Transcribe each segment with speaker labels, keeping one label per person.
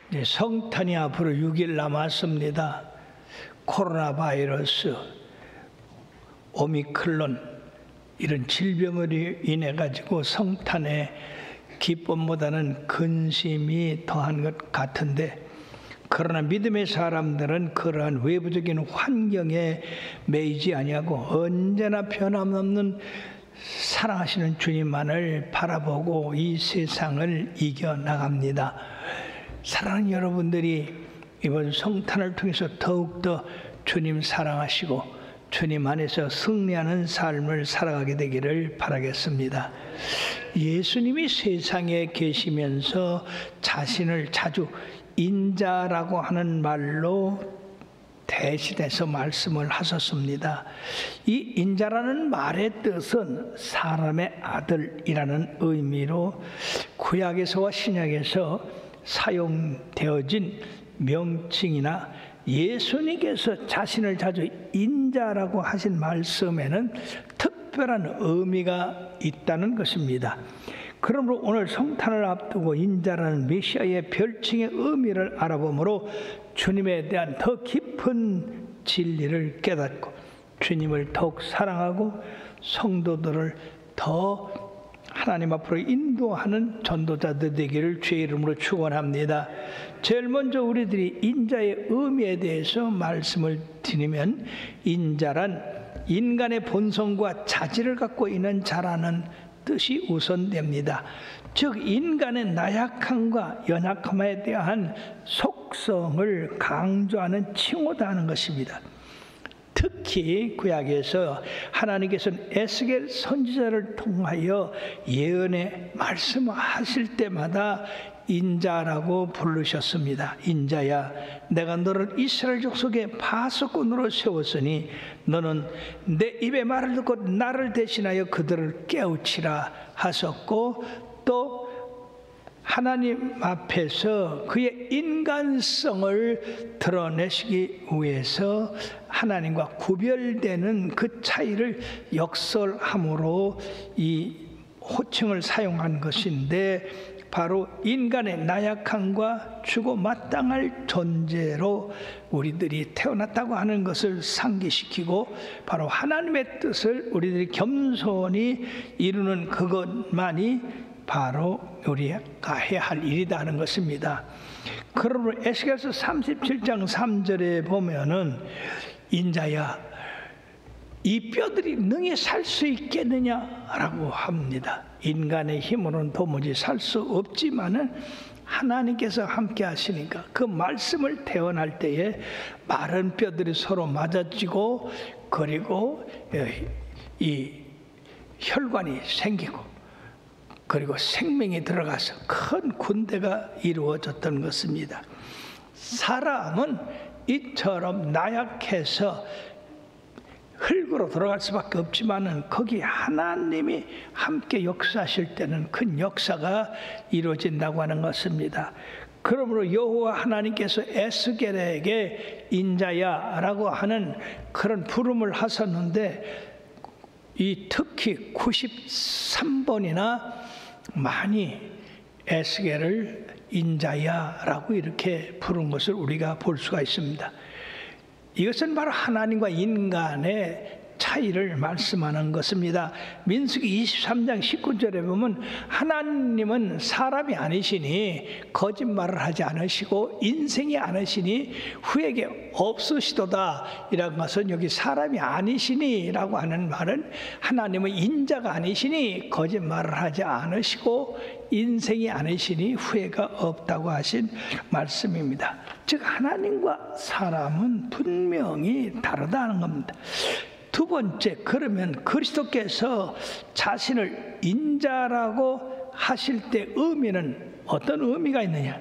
Speaker 1: 이제 성탄이 앞으로 6일 남았습니다. 코로나 바이러스, 오미크론 이런 질병으로 인해 가지고 성탄의 기쁨보다는 근심이 더한 것 같은데, 그러나 믿음의 사람들은 그러한 외부적인 환경에 매이지 아니하고 언제나 변함없는 사랑하시는 주님만을 바라보고 이 세상을 이겨나갑니다. 사랑하는 여러분들이 이번 성탄을 통해서 더욱더 주님 사랑하시고 주님 안에서 승리하는 삶을 살아가게 되기를 바라겠습니다. 예수님이 세상에 계시면서 자신을 자주 인자라고 하는 말로 대신해서 말씀을 하셨습니다. 이 인자라는 말의 뜻은 사람의 아들이라는 의미로 구약에서와 신약에서 사용되어진 명칭이나 예수님께서 자신을 자주 인자라고 하신 말씀에는 특별한 의미가 있다는 것입니다. 그러므로 오늘 성탄을 앞두고 인자라는 메시아의 별칭의 의미를 알아보므로 주님에 대한 더 깊은 진리를 깨닫고 주님을 더욱 사랑하고 성도들을 더 하나님 앞으로 인도하는 전도자들 되기를 주의 이름으로 축원합니다. 제일 먼저 우리들이 인자의 의미에 대해서 말씀을 드리면, 인자란 인간의 본성과 자질을 갖고 있는 자라는 뜻이 우선됩니다. 즉 인간의 나약함과 연약함에 대한 속성을 강조하는 칭호다 하는 것입니다. 특히 구약에서 하나님께서는 에스겔 선지자를 통하여 예언의 말씀하실 때마다 인자라고 부르셨습니다. 인자야, 내가 너를 이스라엘 족속의 파수꾼으로 세웠으니 너는 내 입의 말을 듣고 나를 대신하여 그들을 깨우치라 하셨고, 또 하나님 앞에서 그의 인간성을 드러내시기 위해서 하나님과 구별되는 그 차이를 역설함으로 이 호칭을 사용한 것인데, 바로 인간의 나약함과 주고 마땅할 존재로 우리들이 태어났다고 하는 것을 상기시키고, 바로 하나님의 뜻을 우리들이 겸손히 이루는 그것만이 바로 우리가 해야 할 일이다 하는 것입니다. 그러므로 에스겔서 37장 3절에 보면은 인자야, 이 뼈들이 능히 살 수 있겠느냐라고 합니다. 인간의 힘으로는 도무지 살 수 없지만은 하나님께서 함께 하시니까 그 말씀을 태어날 때에 마른 뼈들이 서로 맞아지고, 그리고 이 혈관이 생기고, 그리고 생명이 들어가서 큰 군대가 이루어졌던 것입니다. 사람은 이처럼 나약해서 흙으로 돌아갈 수밖에 없지만은 거기 하나님이 함께 역사하실 때는 큰 역사가 이루어진다고 하는 것입니다. 그러므로 여호와 하나님께서 에스겔에게 인자야라고 하는 그런 부름을 하셨는데, 이 특히 93번이나 많이 에스겔을 인자야라고 이렇게 부른 것을 우리가 볼 수가 있습니다. 이것은 바로 하나님과 인간의 차이를 말씀하는 것입니다. 민수기 23장 19절에 보면 하나님은 사람이 아니시니 거짓말을 하지 않으시고 인생이 아니시니 후에게 없으시도다. 이런 것은 여기 사람이 아니시니 라고 하는 말은 하나님은 인자가 아니시니 거짓말을 하지 않으시고 인생이 아니시니 후회가 없다고 하신 말씀입니다. 즉 하나님과 사람은 분명히 다르다는 겁니다. 두 번째, 그러면 그리스도께서 자신을 인자라고 하실 때 의미는 어떤 의미가 있느냐?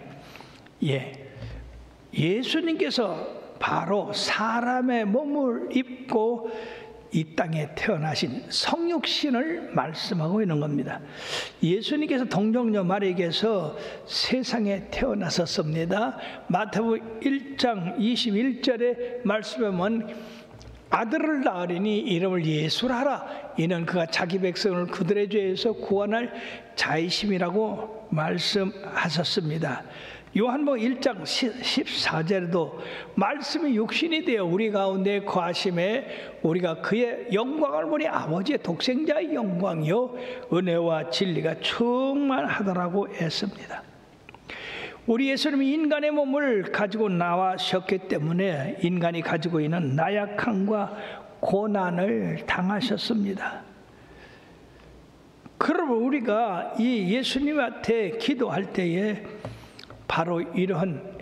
Speaker 1: 예수님께서 바로 사람의 몸을 입고 이 땅에 태어나신 성육신을 말씀하고 있는 겁니다. 예수님께서 동정녀 마리에게서 세상에 태어나셨습니다. 마태복음 1장 21절에 말씀하면 아들을 낳으리니 이름을 예수라 하라. 이는 그가 자기 백성을 그들의 죄에서 구원할 자이심이라고 말씀하셨습니다. 요한복음 1장 14절에도 말씀이 육신이 되어 우리 가운데 거하심에 우리가 그의 영광을 보니 아버지의 독생자의 영광이요 은혜와 진리가 충만하더라고 했습니다. 우리 예수님이 인간의 몸을 가지고 나와셨기 때문에 인간이 가지고 있는 나약함과 고난을 당하셨습니다. 그러면 우리가 이 예수님한테 기도할 때에 바로 이러한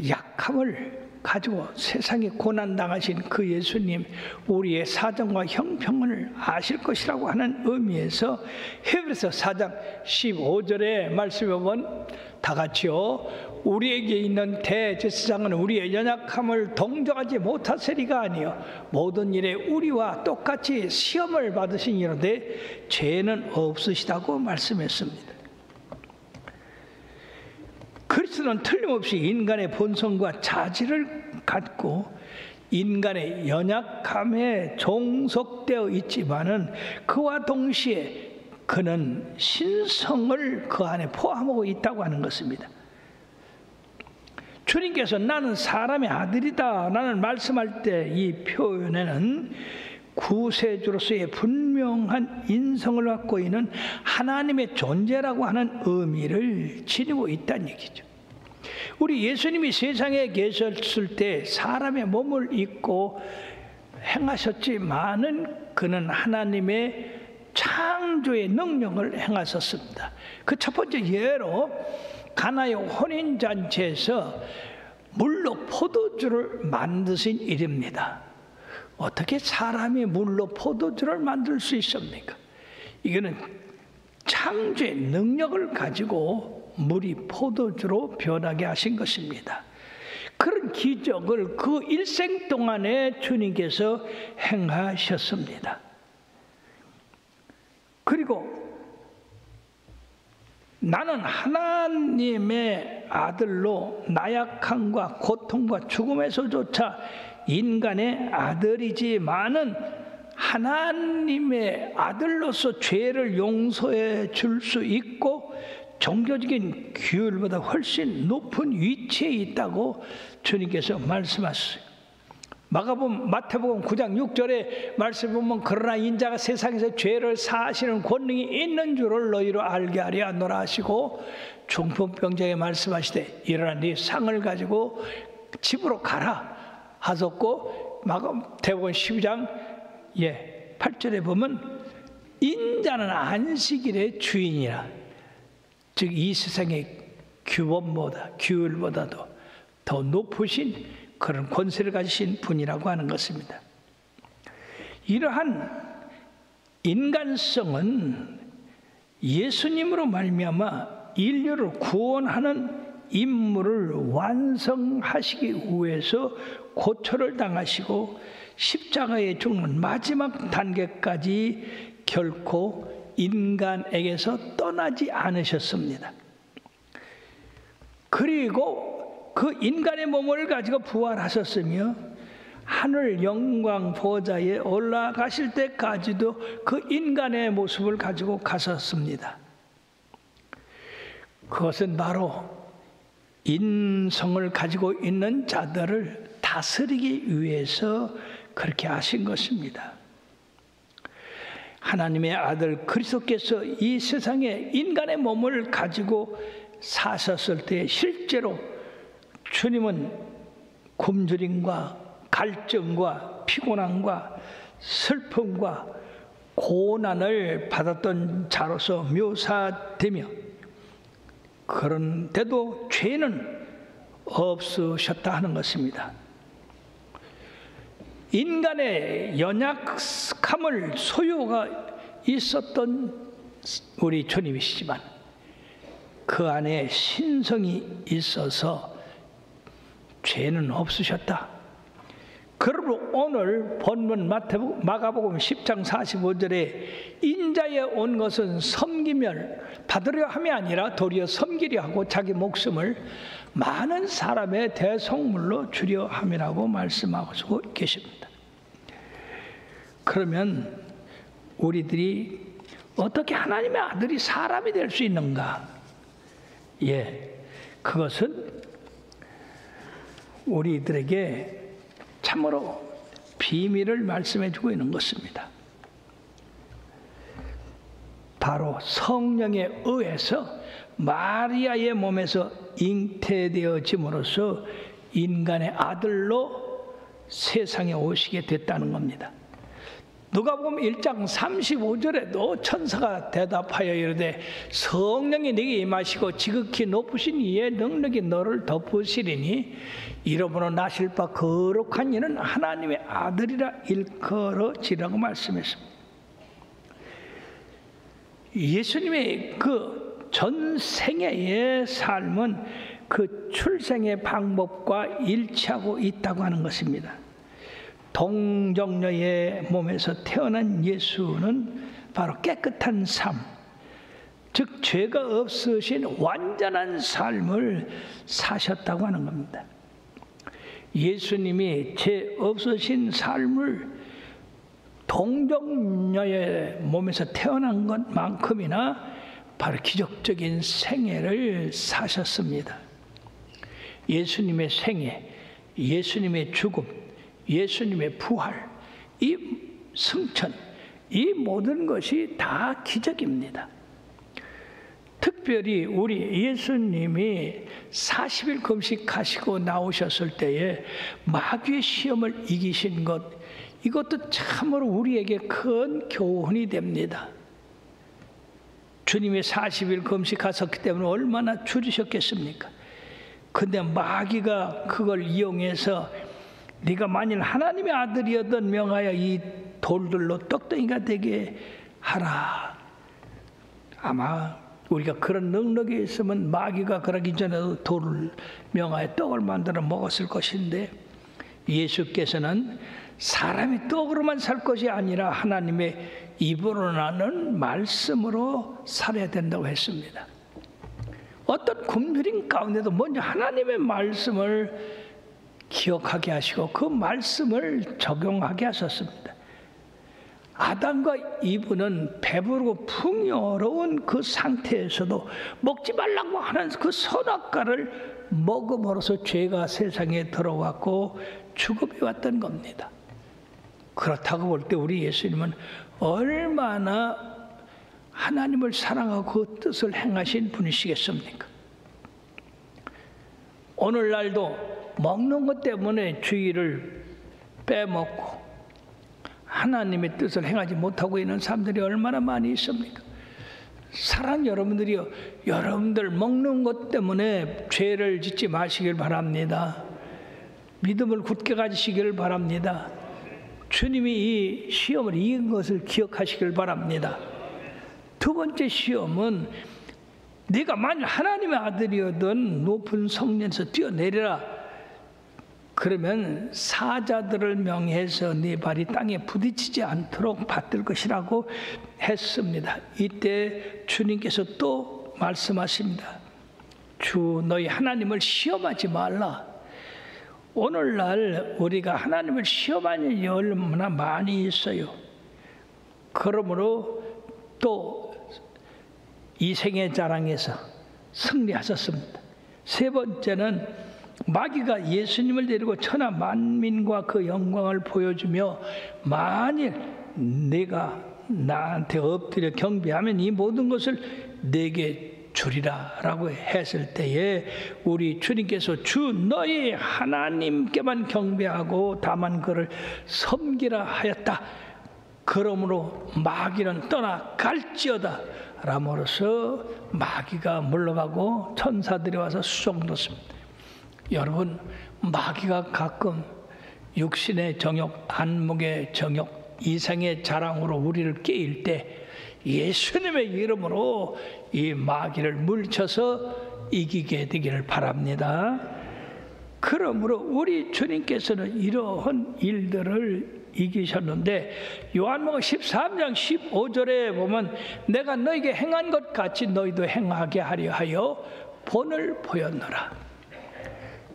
Speaker 1: 약함을 가지고 세상에 고난당하신 그 예수님, 우리의 사정과 형편을 아실 것이라고 하는 의미에서 히브리서 4장 15절의 말씀에 보면 다 같이요. 우리에게 있는 대제사장은 우리의 연약함을 동정하지 못하시리가 아니요 모든 일에 우리와 똑같이 시험을 받으시니로되 죄는 없으시다고 말씀했습니다. 그리스도는 틀림없이 인간의 본성과 자질을 갖고 인간의 연약함에 종속되어 있지만은 그와 동시에 그는 신성을 그 안에 포함하고 있다고 하는 것입니다. 주님께서 나는 사람의 아들이다 라는 말씀할 때 이 표현에는 구세주로서의 분명한 인성을 갖고 있는 하나님의 존재라고 하는 의미를 지니고 있다는 얘기죠. 우리 예수님이 세상에 계셨을 때 사람의 몸을 입고 행하셨지만은 그는 하나님의 창조의 능력을 행하셨습니다. 그 첫 번째 예로 가나의 혼인잔치에서 물로 포도주를 만드신 일입니다. 어떻게 사람이 물로 포도주를 만들 수 있습니까? 이거는 창조의 능력을 가지고 물이 포도주로 변하게 하신 것입니다. 그런 기적을 그 일생 동안에 주님께서 행하셨습니다. 그리고 나는 하나님의 아들로 나약함과 고통과 죽음에서조차 인간의 아들이지만은 하나님의 아들로서 죄를 용서해 줄 수 있고 종교적인 규율보다 훨씬 높은 위치에 있다고 주님께서 말씀하셨어요. 마태복음 9장 6절에 말씀 보면 그러나 인자가 세상에서 죄를 사하시는 권능이 있는 줄을 너희로 알게 하려 하노라 하시고 중풍병자에게 말씀하시되 일어나 네 상을 가지고 집으로 가라 하셨고 마태복음 12장 8절에 보면 인자는 안식일의 주인이라, 즉 이 세상의 규율보다도 더 높으신 그런 권세를 가지신 분이라고 하는 것입니다. 이러한 인간성은 예수님으로 말미암아 인류를 구원하는 임무를 완성하시기 위해서 고초를 당하시고 십자가에 죽는 마지막 단계까지 결코 인간에게서 떠나지 않으셨습니다. 그리고 그 인간의 몸을 가지고 부활하셨으며 하늘 영광 보좌에 올라가실 때까지도 그 인간의 모습을 가지고 가셨습니다. 그것은 바로 인성을 가지고 있는 자들을 다스리기 위해서 그렇게 하신 것입니다. 하나님의 아들 그리스도께서 이 세상에 인간의 몸을 가지고 사셨을 때 실제로 주님은 굶주림과 갈증과 피곤함과 슬픔과 고난을 받았던 자로서 묘사되며 그런데도 죄는 없으셨다 하는 것입니다. 인간의 연약함을 소유가 있었던 우리 주님이시지만 그 안에 신성이 있어서 죄는 없으셨다. 그러므로 오늘 본문 마가복음 10장 45절에 인자에 온 것은 섬기며 받으려 함이 아니라 도리어 섬기려 하고 자기 목숨을 많은 사람의 대속물로 주려 함이라고 말씀하고 계십니다. 그러면 우리들이 어떻게 하나님의 아들이 사람이 될 수 있는가? 그것은 우리들에게 참으로 비밀을 말씀해 주고 있는 것입니다. 바로 성령에 의해서 마리아의 몸에서 잉태되어짐으로써 인간의 아들로 세상에 오시게 됐다는 겁니다. 누가복음 1장 35절에도 천사가 대답하여 이르되 성령이 네게 임하시고 지극히 높으신 이의 능력이 너를 덮으시리니 이러므로 나실 바 거룩한 이는 하나님의 아들이라 일컬어지라고 말씀했습니다. 예수님의 그 전생애의 삶은 그 출생의 방법과 일치하고 있다고 하는 것입니다. 동정녀의 몸에서 태어난 예수는 바로 깨끗한 삶, 즉 죄가 없으신 완전한 삶을 사셨다고 하는 겁니다. 예수님이 죄 없으신 삶을 동정녀의 몸에서 태어난 것만큼이나 바로 기적적인 생애를 사셨습니다. 예수님의 생애, 예수님의 죽음, 예수님의 부활, 이 승천, 이 모든 것이 다 기적입니다. 특별히 우리 예수님이 40일 금식하시고 나오셨을 때에 마귀의 시험을 이기신 것, 이것도 참으로 우리에게 큰 교훈이 됩니다. 주님이 40일 금식하셨기 때문에 얼마나 줄이셨겠습니까? 근데 마귀가 그걸 이용해서 네가 만일 하나님의 아들이었던 명하여 이 돌들로 떡덩이가 되게 하라. 아마 우리가 그런 능력이 있으면 마귀가 그러기 전에도 돌을 명하여 떡을 만들어 먹었을 것인데, 예수께서는 사람이 떡으로만 살 것이 아니라 하나님의 입으로 나는 말씀으로 살아야 된다고 했습니다. 어떤 굶주림 가운데도 먼저 하나님의 말씀을 기억하게 하시고 그 말씀을 적용하게 하셨습니다. 아담과 이브는 배부르고 풍요로운 그 상태에서도 먹지 말라고 하는 그 선악과를 먹음으로써 죄가 세상에 들어왔고 죽음이 왔던 겁니다. 그렇다고 볼 때 우리 예수님은 얼마나 하나님을 사랑하고 그 뜻을 행하신 분이시겠습니까? 오늘날도 먹는 것 때문에 주의를 빼먹고 하나님의 뜻을 행하지 못하고 있는 사람들이 얼마나 많이 있습니까? 사랑하는 여러분들이요, 여러분들 먹는 것 때문에 죄를 짓지 마시길 바랍니다. 믿음을 굳게 가지시길 바랍니다. 주님이 이 시험을 이긴 것을 기억하시길 바랍니다. 두 번째 시험은 네가 만일 하나님의 아들이었던 높은 성전에서 뛰어내리라. 그러면 사자들을 명해서 네 발이 땅에 부딪히지 않도록 받들 것이라고 했습니다. 이때 주님께서 또 말씀하십니다. 주 너희 하나님을 시험하지 말라. 오늘날 우리가 하나님을 시험하는 일이 얼마나 많이 있어요. 그러므로 또 이 생애 자랑에서 승리하셨습니다. 세 번째는 마귀가 예수님을 데리고 천하 만민과 그 영광을 보여주며 만일 내가 나한테 엎드려 경배하면 이 모든 것을 내게 주리라 라고 했을 때에 우리 주님께서 주 너희 하나님께만 경배하고 다만 그를 섬기라 하였다. 그러므로 마귀는 떠나갈지어다 라므로서 마귀가 물러가고 천사들이 와서 수종뒀습니다. 여러분, 마귀가 가끔 육신의 정욕, 안목의 정욕, 이생의 자랑으로 우리를 깨일 때 예수님의 이름으로 이 마귀를 물쳐서 이기게 되기를 바랍니다. 그러므로 우리 주님께서는 이러한 일들을 이기셨는데 요한복음 13장 15절에 보면 내가 너에게 행한 것 같이 너희도 행하게 하려 하여 본을 보였노라.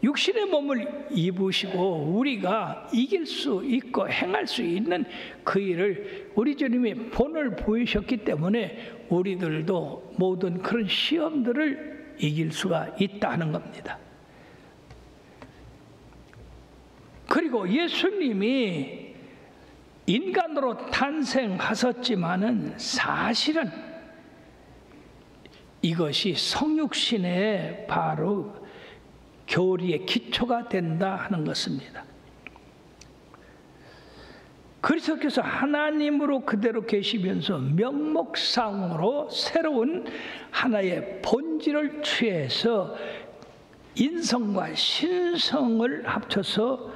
Speaker 1: 육신의 몸을 입으시고 우리가 이길 수 있고 행할 수 있는 그 일을 우리 주님이 본을 보이셨기 때문에 우리들도 모든 그런 시험들을 이길 수가 있다는 겁니다. 그리고 예수님이 인간으로 탄생하셨지만은 사실은 이것이 성육신의 바로 교리의 기초가 된다 하는 것입니다. 그리스도께서 하나님으로 그대로 계시면서 명목상으로 새로운 하나의 본질을 취해서 인성과 신성을 합쳐서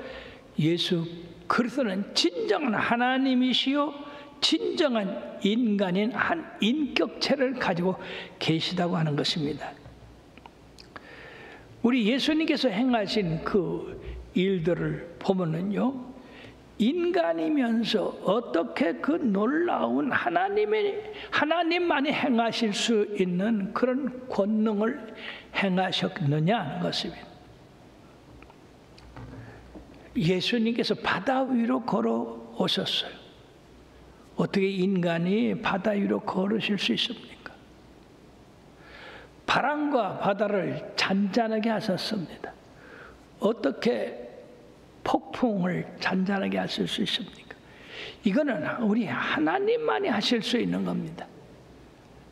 Speaker 1: 예수 그리스도는 진정한 하나님이시요 진정한 인간인 한 인격체를 가지고 계시다고 하는 것입니다. 우리 예수님께서 행하신 그 일들을 보면은요, 인간이면서 어떻게 그 놀라운 하나님만이 행하실 수 있는 그런 권능을 행하셨느냐 하는 것입니다. 예수님께서 바다 위로 걸어오셨어요. 어떻게 인간이 바다 위로 걸으실 수 있습니까? 바람과 바다를 잔잔하게 하셨습니다. 어떻게 폭풍을 잔잔하게 하실 수 있습니까? 이거는 우리 하나님만이 하실 수 있는 겁니다.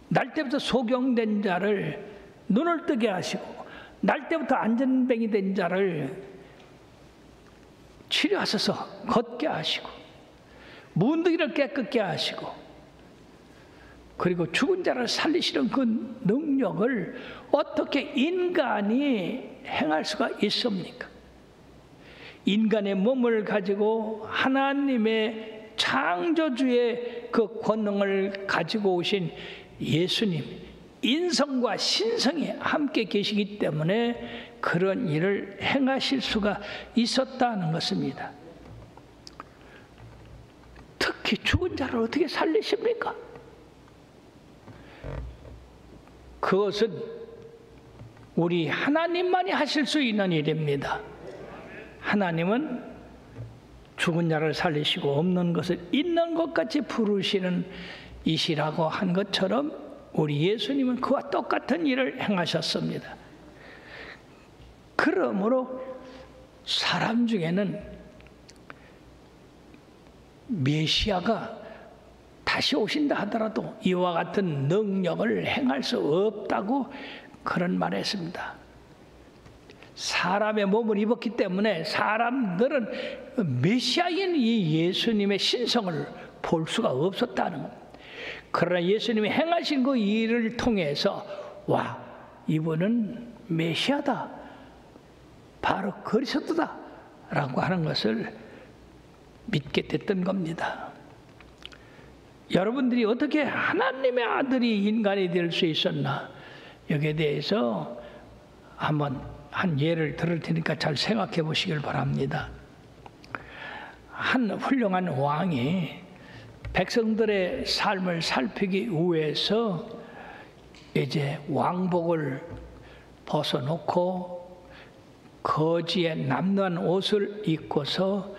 Speaker 1: 날 때부터 소경된 자를 눈을 뜨게 하시고 날 때부터 안전뱅이 된 자를 치료하셔서 걷게 하시고 문둥이를 깨끗게 하시고 그리고 죽은 자를 살리시는 그 능력을 어떻게 인간이 행할 수가 있습니까? 인간의 몸을 가지고 하나님의 창조주의 그 권능을 가지고 오신 예수님, 인성과 신성이 함께 계시기 때문에 그런 일을 행하실 수가 있었다는 것입니다. 특히 죽은 자를 어떻게 살리십니까? 그것은 우리 하나님만이 하실 수 있는 일입니다. 하나님은 죽은 자를 살리시고 없는 것을 있는 것 같이 부르시는 이시라고 한 것처럼 우리 예수님은 그와 똑같은 일을 행하셨습니다. 그러므로 사람 중에는 메시아가 다시 오신다 하더라도 이와 같은 능력을 행할 수 없다고 그런 말을 했습니다. 사람의 몸을 입었기 때문에 사람들은 메시아인 이 예수님의 신성을 볼 수가 없었다는 겁니다. 그러나 예수님이 행하신 그 일을 통해서 와, 이분은 메시아다, 바로 그리스도다 라고 하는 것을 믿게 됐던 겁니다. 여러분들이 어떻게 하나님의 아들이 인간이 될 수 있었나, 여기에 대해서 한번 한 예를 들을 테니까 잘 생각해 보시길 바랍니다. 한 훌륭한 왕이 백성들의 삶을 살피기 위해서 이제 왕복을 벗어놓고 거지에 남는 옷을 입고서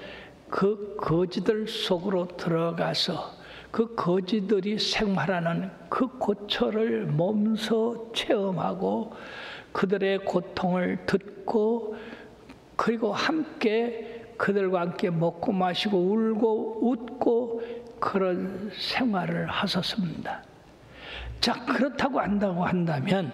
Speaker 1: 그 거지들 속으로 들어가서 그 거지들이 생활하는 그 고초를 몸소 체험하고 그들의 고통을 듣고 그리고 함께 그들과 함께 먹고 마시고 울고 웃고 그런 생활을 하셨습니다. 자, 그렇다고 한다면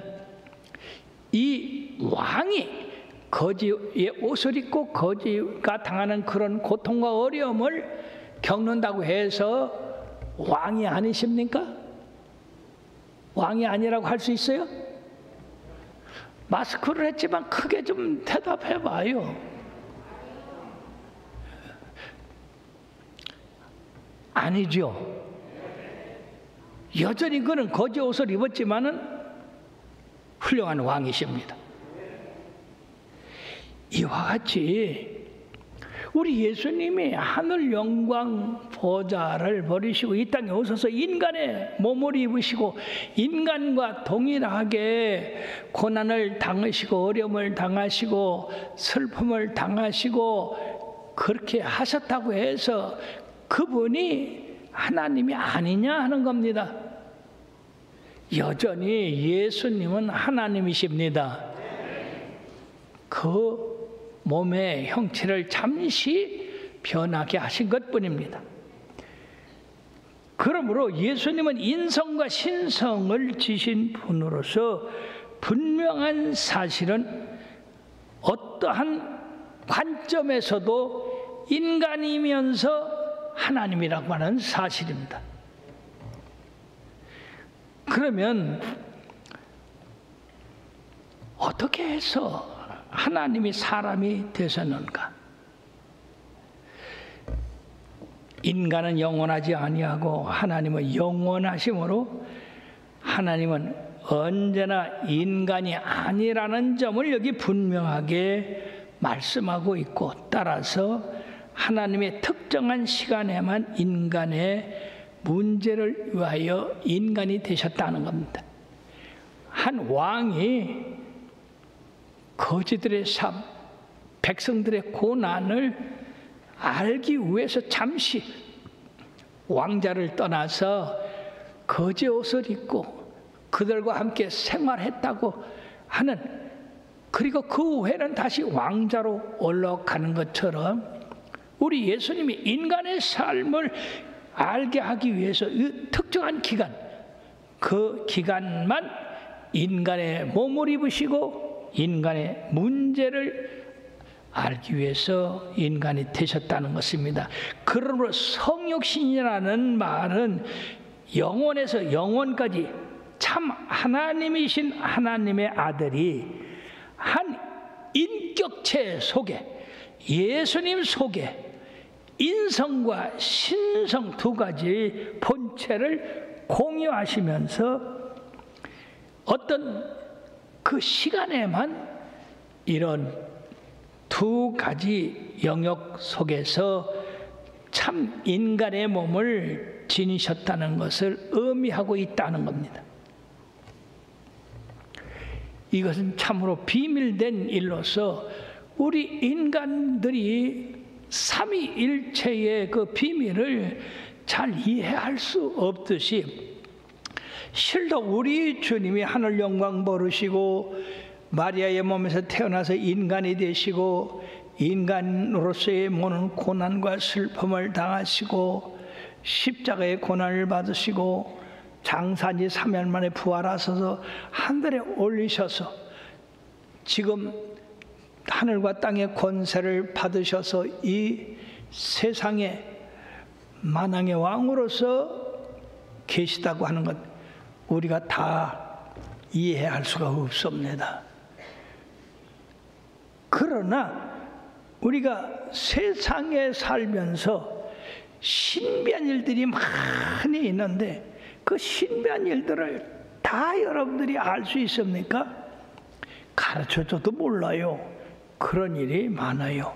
Speaker 1: 이 왕이 거지의 옷을 입고 거지가 당하는 그런 고통과 어려움을 겪는다고 해서 왕이 아니십니까? 왕이 아니라고 할 수 있어요? 마스크를 했지만 크게 좀 대답해 봐요. 아니죠. 여전히 그는 거지 옷을 입었지만은 훌륭한 왕이십니다. 이와 같이 우리 예수님이 하늘 영광 보좌를 버리시고 이 땅에 오셔서 인간의 몸을 입으시고 인간과 동일하게 고난을 당하시고 어려움을 당하시고 슬픔을 당하시고 그렇게 하셨다고 해서 그분이 하나님이 아니냐 하는 겁니다. 여전히 예수님은 하나님이십니다. 그 몸의 형체를 잠시 변하게 하신 것뿐입니다. 그러므로 예수님은 인성과 신성을 지신 분으로서 분명한 사실은 어떠한 관점에서도 인간이면서 하나님이라고 하는 사실입니다. 그러면 어떻게 해서 하나님이 사람이 되셨는가? 인간은 영원하지 아니하고 하나님은 영원하심으로 하나님은 언제나 인간이 아니라는 점을 여기 분명하게 말씀하고 있고, 따라서 하나님의 특정한 시간에만 인간의 문제를 위하여 인간이 되셨다는 겁니다. 한 왕이 거지들의 삶, 백성들의 고난을 알기 위해서 잠시 왕자를 떠나서 거지 옷을 입고 그들과 함께 생활했다고 하는, 그리고 그 후에는 다시 왕자로 올라가는 것처럼 우리 예수님이 인간의 삶을 알게 하기 위해서 이 특정한 기간, 그 기간만 인간의 몸을 입으시고 인간의 문제를 알기 위해서 인간이 되셨다는 것입니다. 그러므로 성육신이라는 말은 영원에서 영원까지 참 하나님이신 하나님의 아들이 한 인격체 속에, 예수님 속에 인성과 신성 두 가지 본체를 공유하시면서 어떤 그 시간에만 이런 두 가지 영역 속에서 참 인간의 몸을 지니셨다는 것을 의미하고 있다는 겁니다. 이것은 참으로 비밀된 일로서 우리 인간들이 삼위일체의 그 비밀을 잘 이해할 수 없듯이, 실도 우리 주님이 하늘 영광 버리시고 마리아의 몸에서 태어나서 인간이 되시고 인간으로서의 모든 고난과 슬픔을 당하시고 십자가의 고난을 받으시고 장사지 3일 만에 부활하셔서 하늘에 올리셔서 지금 하늘과 땅의 권세를 받으셔서 이 세상의 만왕의 왕으로서 계시다고 하는 것, 우리가 다 이해할 수가 없습니다. 그러나 우리가 세상에 살면서 신비한 일들이 많이 있는데 그 신비한 일들을 다 여러분들이 알 수 있습니까? 가르쳐줘도 몰라요. 그런 일이 많아요.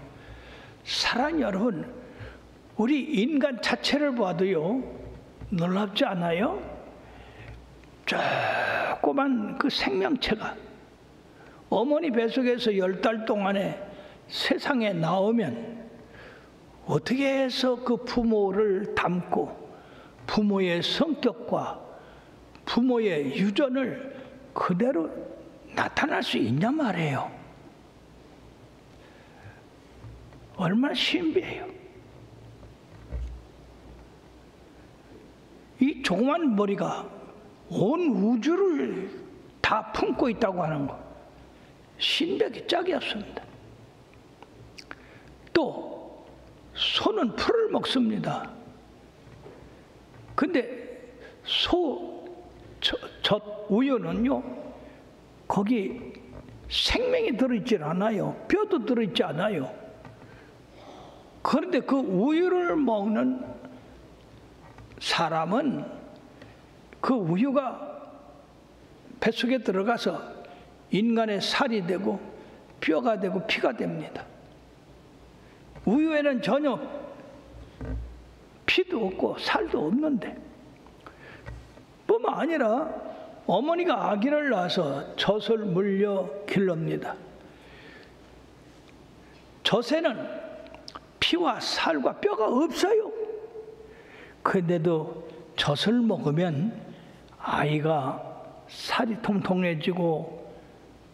Speaker 1: 사랑 여러분, 우리 인간 자체를 봐도요, 놀랍지 않아요? 조그만 그 생명체가 어머니 뱃속에서 10달 동안에 세상에 나오면 어떻게 해서 그 부모를 닮고 부모의 성격과 부모의 유전을 그대로 나타날 수 있냐 말이에요. 얼마나 신비해요. 이 조그만 머리가 온 우주를 다 품고 있다고 하는 거, 신비하기 짝이 없습니다. 또 소는 풀을 먹습니다. 근데 젖 우유는요, 거기 생명이 들어있질 않아요. 뼈도 들어있지 않아요. 그런데 그 우유를 먹는 사람은 그 우유가 뱃속에 들어가서 인간의 살이 되고 뼈가 되고 피가 됩니다. 우유에는 전혀 피도 없고 살도 없는데, 뿐만 아니라 어머니가 아기를 낳아서 젖을 물려 길릅니다. 젖에는 피와 살과 뼈가 없어요. 그런데도 젖을 먹으면 아이가 살이 통통해지고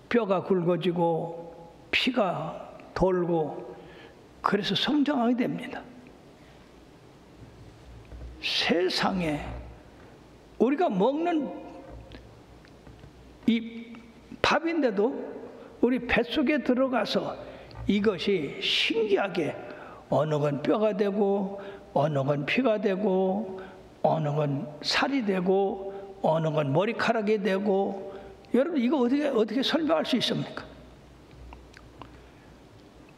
Speaker 1: 뼈가 굵어지고 피가 돌고 그래서 성장하게 됩니다. 세상에 우리가 먹는 이 밥인데도 우리 뱃속에 들어가서 이것이 신기하게 어느 건 뼈가 되고 어느 건 피가 되고 어느 건 살이 되고 어느 건 머리카락이 되고, 여러분 이거 어떻게 설명할 수 있습니까?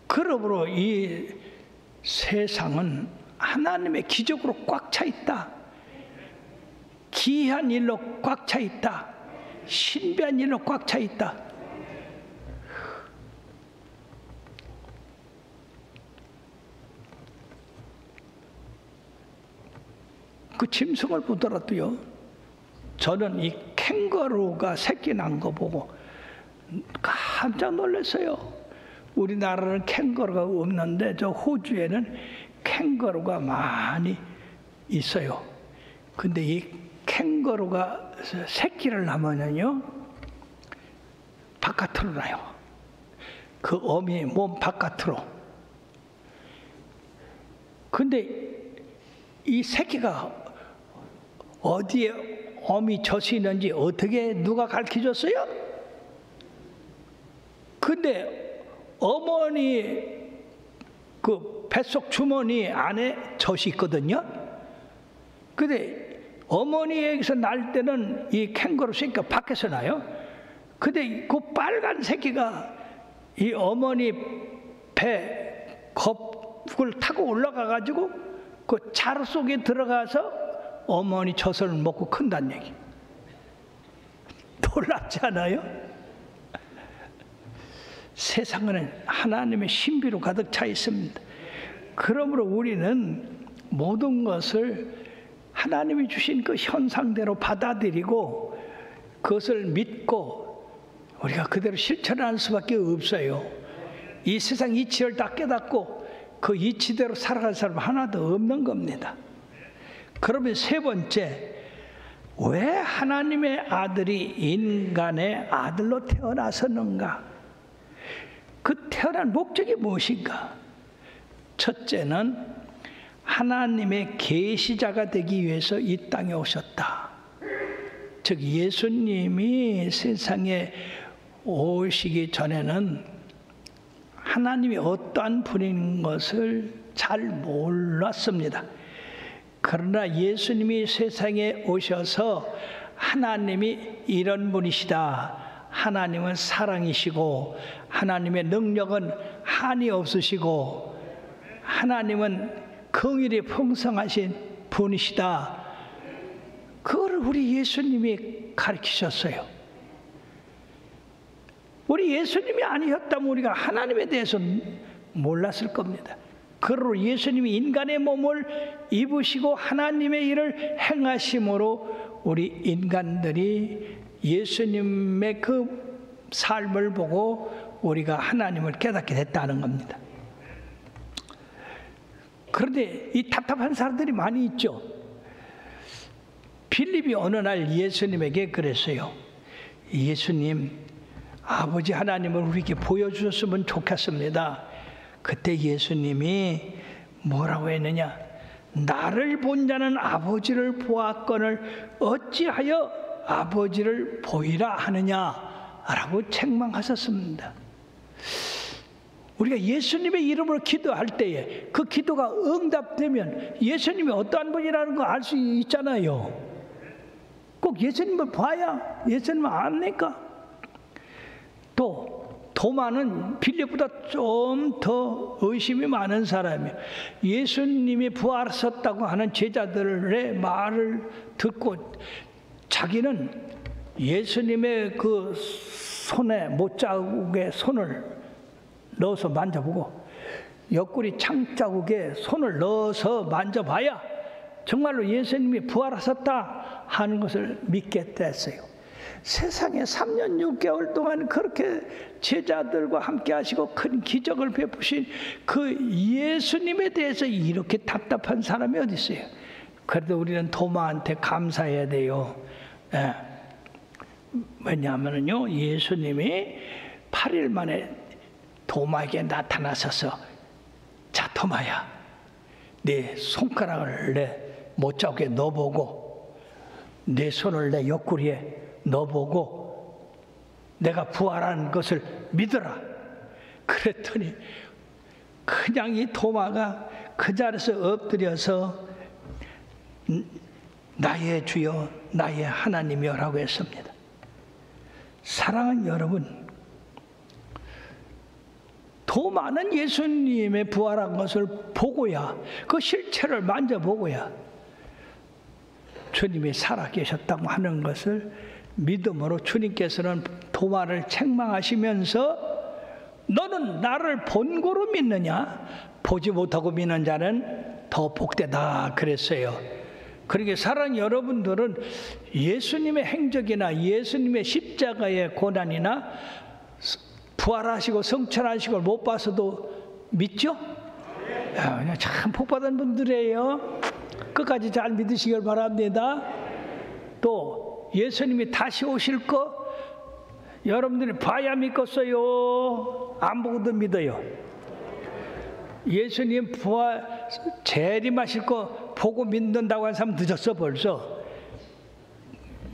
Speaker 1: 그러므로 이 세상은 하나님의 기적으로 꽉 차 있다. 기이한 일로 꽉 차 있다. 신비한 일로 꽉 차 있다. 그 짐승을 보더라도요, 저는 이 캥거루가 새끼 난 거 보고 깜짝 놀랐어요. 우리나라는 캥거루가 없는데 저 호주에는 캥거루가 많이 있어요. 근데 이 캥거루가 새끼를 낳으면요 바깥으로 나요. 그 어미 몸 바깥으로. 근데 이 새끼가 어디에 어미 젖이 있는지 어떻게 누가 가르쳐줬어요? 근데 어머니 그 뱃속 주머니 안에 젖이 있거든요. 근데 어머니에게서 날 때는 이 캥거루 새끼가 밖에서 나요. 근데 그 빨간 새끼가 이 어머니 배 겁을 타고 올라가 가지고 그 자루 속에 들어가서 어머니 젖을 먹고 큰다는 얘기. 놀랍지 않아요? 세상은 하나님의 신비로 가득 차 있습니다. 그러므로 우리는 모든 것을 하나님이 주신 그 현상대로 받아들이고 그것을 믿고 우리가 그대로 실천하는 수밖에 없어요. 이 세상 이치를 다 깨닫고 그 이치대로 살아갈 사람 하나도 없는 겁니다. 그러면 세 번째, 왜 하나님의 아들이 인간의 아들로 태어나셨는가? 그 태어난 목적이 무엇인가? 첫째는 하나님의 계시자가 되기 위해서 이 땅에 오셨다. 즉 예수님이 세상에 오시기 전에는 하나님이 어떠한 분인 것을 잘 몰랐습니다. 그러나 예수님이 세상에 오셔서 하나님이 이런 분이시다. 하나님은 사랑이시고 하나님의 능력은 한이 없으시고 하나님은 긍휼이 풍성하신 분이시다. 그걸 우리 예수님이 가르치셨어요. 우리 예수님이 아니었다면 우리가 하나님에 대해서 몰랐을 겁니다. 그러므로 예수님이 인간의 몸을 입으시고 하나님의 일을 행하심으로 우리 인간들이 예수님의 그 삶을 보고 우리가 하나님을 깨닫게 됐다는 겁니다. 그런데 이 답답한 사람들이 많이 있죠. 빌립이 어느 날 예수님에게 그랬어요. 예수님, 아버지 하나님을 우리에게 보여주셨으면 좋겠습니다. 그때 예수님이 뭐라고 했느냐? 나를 본 자는 아버지를 보았거늘 어찌하여 아버지를 보이라 하느냐라고 책망하셨습니다. 우리가 예수님의 이름으로 기도할 때에 그 기도가 응답되면 예수님이 어떠한 분이라는 거 알 수 있잖아요. 꼭 예수님을 봐야 예수님을 압니까? 또 도마는 빌립보다 좀 더 의심이 많은 사람이에요. 예수님이 부활하셨다고 하는 제자들의 말을 듣고 자기는 예수님의 그 손에 못자국에 손을 넣어서 만져보고 옆구리 창자국에 손을 넣어서 만져봐야 정말로 예수님이 부활하셨다 하는 것을 믿게 됐어요. 세상에 3년 6개월 동안 그렇게 제자들과 함께 하시고 큰 기적을 베푸신 그 예수님에 대해서 이렇게 답답한 사람이 어디 있어요? 그래도 우리는 도마한테 감사해야 돼요. 예. 왜냐하면요, 예수님이 8일 만에 도마에게 나타나셔서, 자 도마야, 네 손가락을 내 못자국에 넣어보고 내 손을 내 옆구리에 넣어보고 내가 부활한 것을 믿어라. 그랬더니 그냥 이 도마가 그 자리에서 엎드려서 나의 주여 나의 하나님이여 라고 했습니다. 사랑하는 여러분, 도마는 예수님의 부활한 것을 보고야, 그 실체를 만져보고야 주님이 살아계셨다고 하는 것을 믿음으로, 주님께서는 도마를 책망하시면서 너는 나를 본고로 믿느냐? 보지 못하고 믿는 자는 더 복되다 그랬어요. 그러니까 사랑하는 여러분들은 예수님의 행적이나 예수님의 십자가의 고난이나 부활하시고 성천하시고 걸 못 봐서도 믿죠? 야, 참 복받은 분들이에요. 끝까지 잘 믿으시길 바랍니다. 또 예수님이 다시 오실 거 여러분들이 봐야 믿겠어요? 안 보고도 믿어요? 예수님 부활 재림하실 거 보고 믿는다고 하는 사람 늦었어 벌써.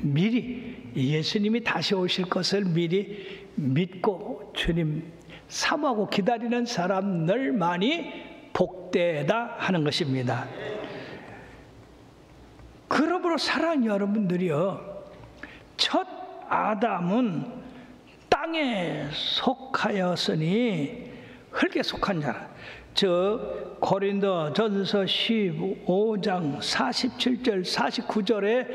Speaker 1: 미리 예수님이 다시 오실 것을 미리 믿고 주님 사모하고 기다리는 사람들만이 복되다 하는 것입니다. 그러므로 사랑하는 여러분들이요, 첫 아담은 땅에 속하였으니 흙에 속한 자라. 저 고린도전서 15장 47절 49절에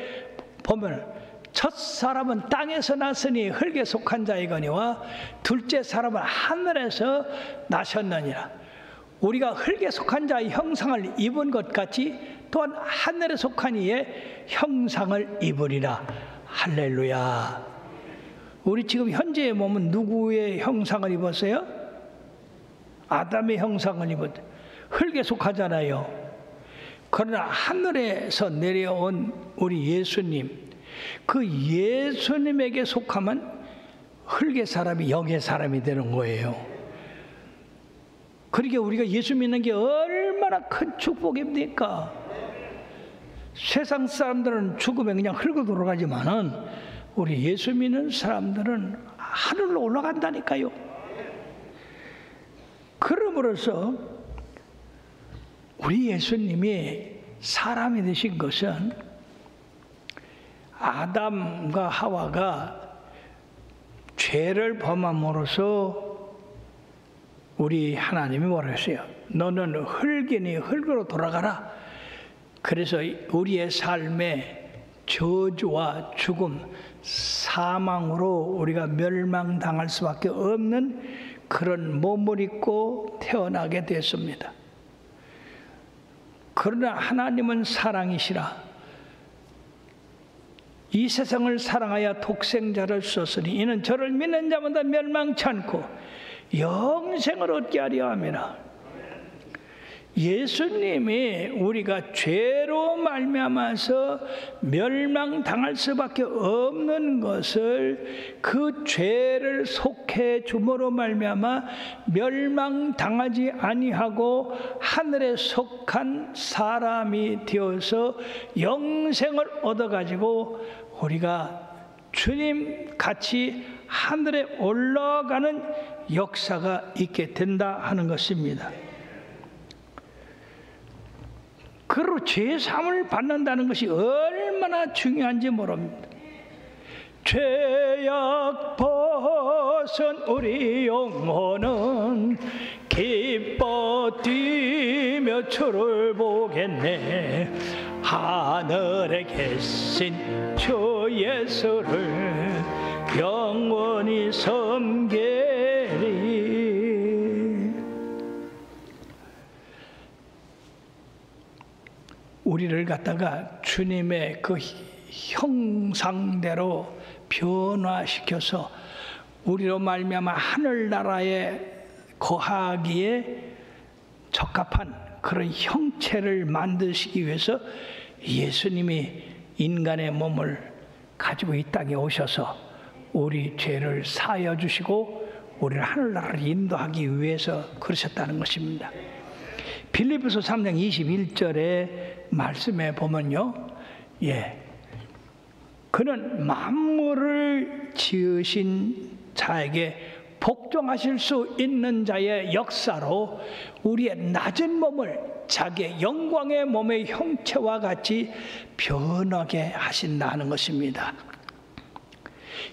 Speaker 1: 보면 첫 사람은 땅에서 났으니 흙에 속한 자이거니와 둘째 사람은 하늘에서 나셨느니라. 우리가 흙에 속한 자의 형상을 입은 것 같이 또한 하늘에 속한 이의 형상을 입으리라. 할렐루야. 우리 지금 현재의 몸은 누구의 형상을 입었어요? 아담의 형상을 입었죠. 흙에 속하잖아요. 그러나 하늘에서 내려온 우리 예수님, 그 예수님에게 속하면 흙의 사람이 영의 사람이 되는 거예요. 그러니까 우리가 예수 믿는 게 얼마나 큰 축복입니까? 세상 사람들은 죽으면 그냥 흙으로 돌아가지만은 우리 예수 믿는 사람들은 하늘로 올라간다니까요. 그러므로서 우리 예수님이 사람이 되신 것은 아담과 하와가 죄를 범함으로써 우리 하나님이 뭐라 했어요? 너는 흙이니 흙으로 돌아가라. 그래서 우리의 삶에 저주와 죽음, 사망으로 우리가 멸망당할 수밖에 없는 그런 몸을 입고 태어나게 됐습니다. 그러나 하나님은 사랑이시라. 이 세상을 사랑하여 독생자를 주셨으니 이는 저를 믿는 자마다 멸망치 않고 영생을 얻게 하려 함이라. 예수님이 우리가 죄로 말미암아서 멸망당할 수밖에 없는 것을 그 죄를 속해 줌으로 말미암아 멸망당하지 아니하고 하늘에 속한 사람이 되어서 영생을 얻어가지고 우리가 주님 같이 하늘에 올라가는 역사가 있게 된다 하는 것입니다. 그리고 죄사함을 받는다는 것이 얼마나 중요한지 모릅니다. 죄악 벗은 우리 영혼은 기뻐 뛰며 주를 보겠네. 하늘에 계신 주 예수를 영원히 섬기리. 우리를 갖다가 주님의 그 형상대로 변화시켜서 우리로 말미암아 하늘나라에 거하기에 적합한 그런 형체를 만드시기 위해서 예수님이 인간의 몸을 가지고 이 땅에 오셔서 우리 죄를 사하여 주시고 우리를 하늘나라를 인도하기 위해서 그러셨다는 것입니다. 빌립보서 3장 21절의 말씀에 보면요, 그는 만물을 지으신 자에게 복종하실 수 있는 자의 역사로 우리의 낮은 몸을 자기의 영광의 몸의 형체와 같이 변하게 하신다는 것입니다.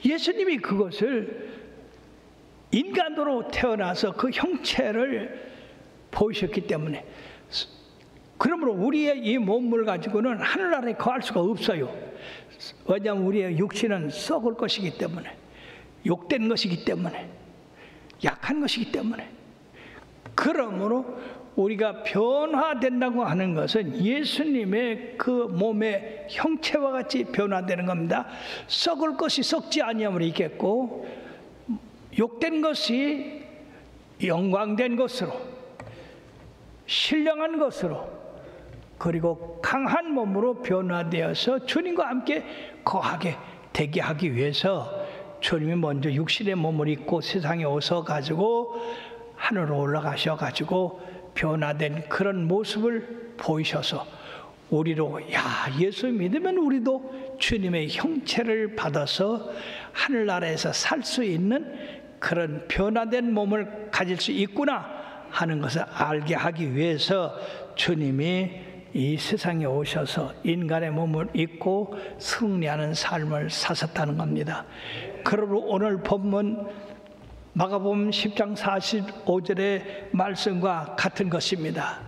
Speaker 1: 예수님이 그것을 인간으로 태어나서 그 형체를 보이셨기 때문에, 그러므로 우리의 이 몸을 가지고는 하늘나라에 거할 수가 없어요. 왜냐하면 우리의 육신은 썩을 것이기 때문에, 욕된 것이기 때문에, 약한 것이기 때문에. 그러므로 우리가 변화된다고 하는 것은 예수님의 그 몸의 형체와 같이 변화되는 겁니다. 썩을 것이 썩지 아니함으로 있겠고, 욕된 것이 영광된 것으로, 신령한 것으로, 그리고 강한 몸으로 변화되어서 주님과 함께 거하게 되게 하기 위해서 주님이 먼저 육신의 몸을 입고 세상에 오셔 가지고 하늘로 올라가셔 가지고 변화된 그런 모습을 보이셔서 우리로, 예수 믿으면 우리도 주님의 형체를 받아서 하늘나라에서 살 수 있는 그런 변화된 몸을 가질 수 있구나 하는 것을 알게 하기 위해서 주님이 이 세상에 오셔서 인간의 몸을 입고 승리하는 삶을 사셨다는 겁니다. 그러므로 오늘 본문 마가복음 10장 45절의 말씀과 같은 것입니다.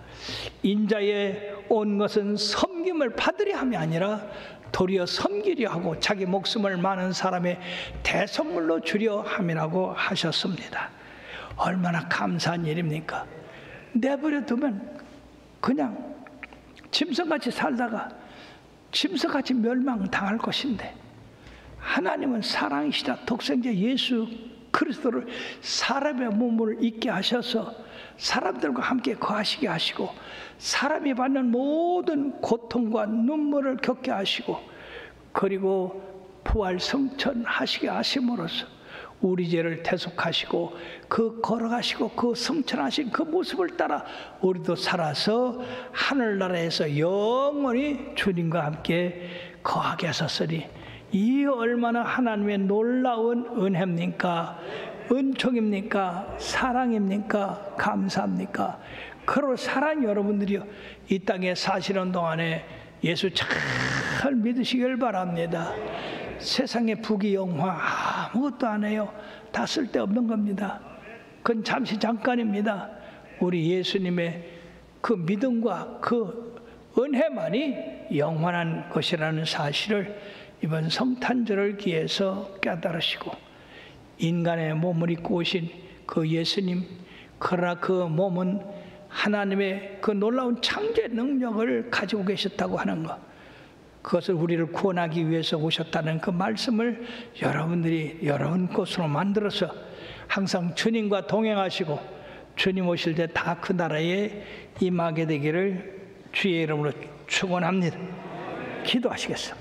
Speaker 1: 인자에 온 것은 섬김을 받으려 함이 아니라 도리어 섬기려 하고 자기 목숨을 많은 사람의 대선물로 주려 함이라고 하셨습니다. 얼마나 감사한 일입니까? 내버려 두면 그냥 짐승같이 살다가 짐승같이 멸망당할 것인데, 하나님은 사랑이시다 독생자 예수 그리스도를 사람의 몸을 입게 하셔서 사람들과 함께 거하시게 하시고, 사람이 받는 모든 고통과 눈물을 겪게 하시고, 그리고 부활 성천하시게 하심으로써 우리 죄를 대속하시고 그 걸어가시고 그 성천하신 그 모습을 따라 우리도 살아서 하늘나라에서 영원히 주님과 함께 거하게 하셨으니, 이 얼마나 하나님의 놀라운 은혜입니까? 은총입니까? 사랑입니까? 감사합니까? 그러므로 사랑하는 여러분들이요, 이 땅에 사시는 동안에 예수 잘 믿으시길 바랍니다. 세상의 부귀영화 아무것도 안 해요. 다 쓸데없는 겁니다. 그건 잠시 잠깐입니다. 우리 예수님의 그 믿음과 그 은혜만이 영원한 것이라는 사실을 이번 성탄절을 기해서 깨달으시고, 인간의 몸을 입고 오신 그 예수님, 그러나 그 몸은 하나님의 그 놀라운 창조의 능력을 가지고 계셨다고 하는 것, 그것을 우리를 구원하기 위해서 오셨다는 그 말씀을 여러분들이 여러분 것으로 만들어서 항상 주님과 동행하시고 주님 오실 때 다 그 나라에 임하게 되기를 주의 이름으로 축원합니다. 기도하시겠습니다.